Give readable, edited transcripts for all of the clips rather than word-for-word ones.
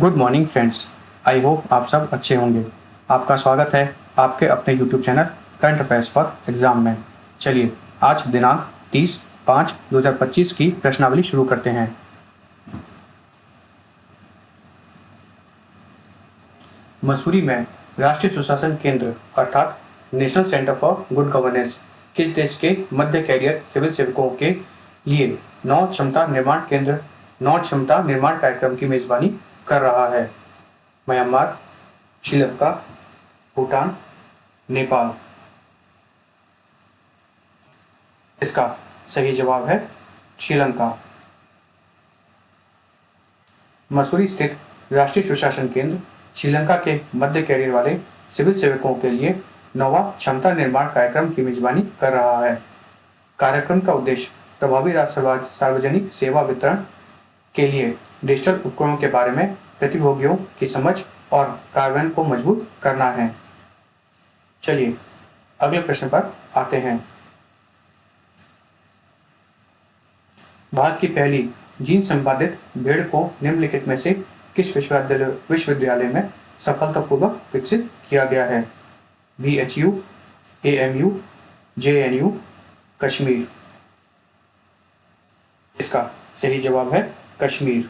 Good morning friends. I hope आप सब अच्छे होंगे। आपका स्वागत है आपके अपने YouTube channel current affairs for exam में। चलिए आज दिनांक 30/5/2025 की प्रश्नावली शुरू करते हैं। मसूरी में राष्ट्रीय सुशासन केंद्र अर्थात national centre for good governance किस देश के मध्य कैरियर सिविल सेवकों के लिए नौ क्षमता निर्माण कार्यक्रम की मेजबानी कर रहा है? म्यांमार, श्रीलंका, भूटान, नेपाल। इसका सही जवाब है श्रीलंका। मसूरी स्थित राष्ट्रीय सुशासन केंद्र श्रीलंका के मध्य कैरियर वाले सिविल सेवकों के लिए नौवां क्षमता निर्माण कार्यक्रम की मेजबानी कर रहा है। कार्यक्रम का उद्देश्य प्रभावी सार्वजनिक सेवा वितरण के लिए डिजिटल उपकरणों के बारे में प्रतिभोगियों की समझ और कार्यान्वयन को मजबूत करना है। चलिए अगले प्रश्न पर आते हैं। भारत की पहली जीन संपादित भेड़ को निम्नलिखित में से किस विश्वविद्यालय में सफलतापूर्वक विकसित किया गया है? BHU, AMU, JNU, Kashmir. इसका सही जवाब है कश्मीर।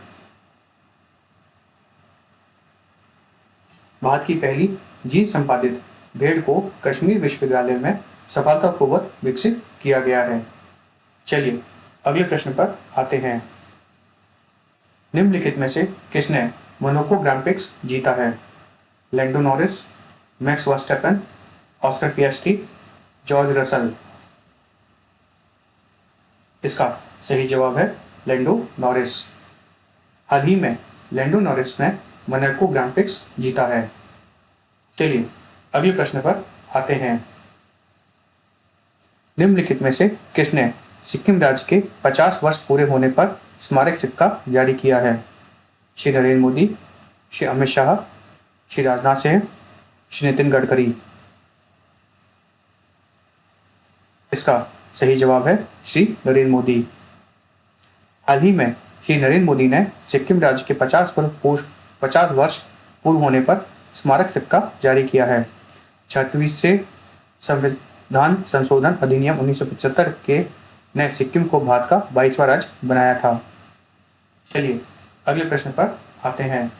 भारत की पहली जीन संपादित भेड़ को कश्मीर विश्वविद्यालय में सफलतापूर्वक विकसित किया गया है। चलिए अगले प्रश्न पर आते हैं। निम्नलिखित में से किसने मोनाको ग्रांड प्रिक्स जीता है? Lando Norris, Max Verstappen, Oscar Piastri, George Russell. इसका सही जवाब है लैंडो नॉरिस। हाल ही में लैंडो नॉरिस ने मोनाको ग्रांड प्रिक्स जीता है। चलिए अगले प्रश्न पर आते हैं। निम्नलिखित में से किसने सिक्किम राज्य के 50 वर्ष पूरे होने पर स्मारक सिक्का जारी किया है? श्री नरेंद्र मोदी, श्री अमित शाह, श्री राजनाथ सिंह, श्री नितिन गडकरी। इसका सही जवाब है श्री नरेंद्र मोदी। हाल ही में श्री नरेंद्र मोदी ने सिक्किम राज्य के 50 वर्ष पूर्व होने पर स्मारक सिक्का जारी किया है। 36वें संविधान संशोधन अधिनियम 1975 के ने सिक्किम को भारत का 22वां राज्य बनाया था। चलिए अगले प्रश्न पर आते हैं।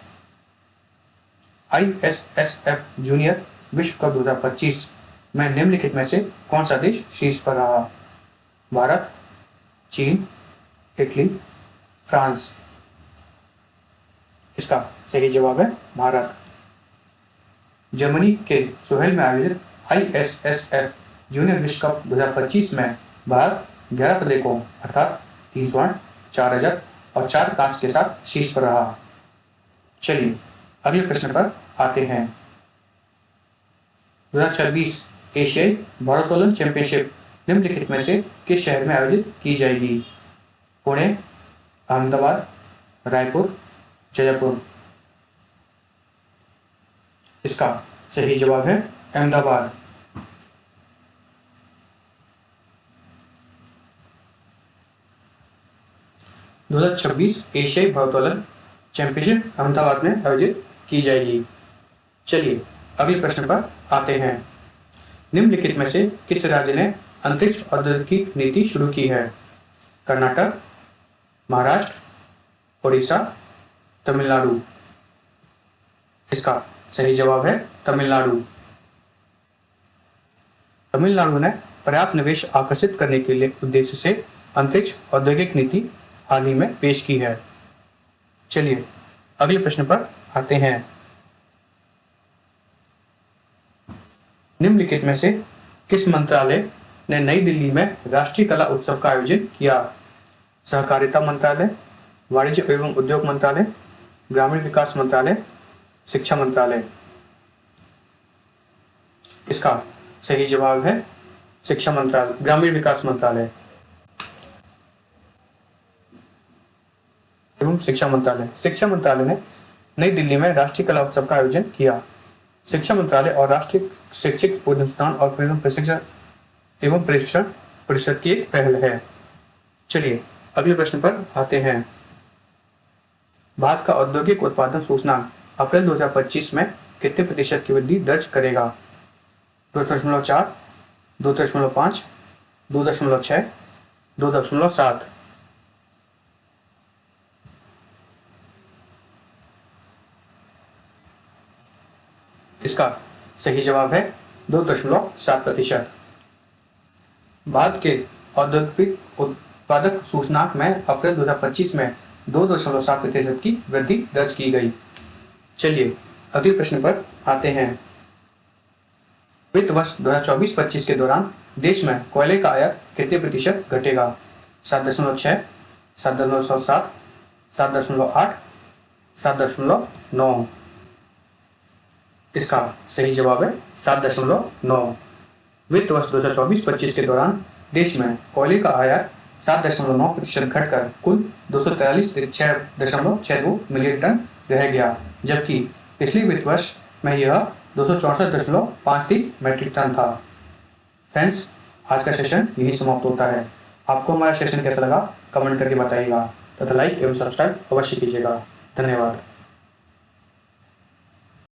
ISSF जूनियर विश्व कप 2025 में निम्नलिखित में से कौन सा देश शीर्ष पर रहा? भारत, चीन, इटली, फ्रांस। इसका सही जवाब है भारत। जर्मनी के सोहेल में आयोजित ISSF जूनियर विश्व कप 2025 में भारत 11 पदकों अर्थात 3 स्वर्ण, 4 रजत और 4 कांस्य के साथ शीर्ष पर रहा। चलिए अगले प्रश्न पर आते हैं। 2026 एशियाई भारोत्तोलन चैंपियनशिप निम्नलिखित में से किस शहर में आयोजित की जाएगी? पुणे, अहमदाबाद, रायपुर, जयपुर। इसका सही जवाब है अहमदाबाद। एशियाई भारोत्तोलन चैंपियनशिप अहमदाबाद में आयोजित की जाएगी। चलिए अगले प्रश्न पर आते हैं। निम्नलिखित में से किस राज्य ने अंतरिक्ष औद्योगिक नीति शुरू की है? कर्नाटक, महाराष्ट्र, उड़ीसा, तमिलनाडु। इसका सही जवाब है तमिलनाडु। तमिलनाडु ने पर्याप्त निवेश आकर्षित करने के लिए उद्देश्य से अंतरिक्ष औद्योगिक नीति हाल ही में पेश की है। चलिए अगले प्रश्न पर आते हैं। निम्नलिखित में से किस मंत्रालय ने नई दिल्ली में राष्ट्रीय कला उत्सव का आयोजन किया? सहकारिता मंत्रालय, वाणिज्य एवं उद्योग मंत्रालय, ग्रामीण विकास मंत्रालय, शिक्षा मंत्रालय। इसका सही जवाब है शिक्षा मंत्रालय, ग्रामीण विकास मंत्रालय एवं शिक्षा मंत्रालय। शिक्षा मंत्रालय ने नई दिल्ली में राष्ट्रीय कला उत्सव का आयोजन किया। शिक्षा मंत्रालय और राष्ट्रीय शैक्षिक अनुसंधान और प्रशिक्षण परिषद की एक पहल है। चलिए अगले प्रश्न पर आते हैं। भारत का औद्योगिक उत्पादन सूचकांक अप्रैल 2025 में कितने प्रतिशत की वृद्धि दर्ज करेगा? 2.4, 2.5, 2.6, 2.7। इसका सही जवाब है 2.7%। भारत के औद्योगिक उत्पादक सूचकांक में अप्रैल 2025 में 2.7% की वृद्धि दर्ज की गई। चलिए अगले प्रश्न पर आते हैं। वित्त वर्ष 2024-25 के दौरान देश में कोयले का आयात कितने प्रतिशत घटेगा? 7.6, 7.7, 7.8, 7.9। इसका सही जवाब है 7.9। वित्त वर्ष 2024-25 के दौरान देश में कोयले का आयात 7.9% घटकर कुल 243.62 मिलियन टन रह गया, जबकि पिछले वित्त वर्ष में यह 264.53 मीट्रिक टन था। फ्रेंड्स, आज का सेशन यही समाप्त होता है। आपको हमारा सेशन कैसा लगा कमेंट करके बताइएगा तथा लाइक एवं सब्सक्राइब अवश्य कीजिएगा। धन्यवाद।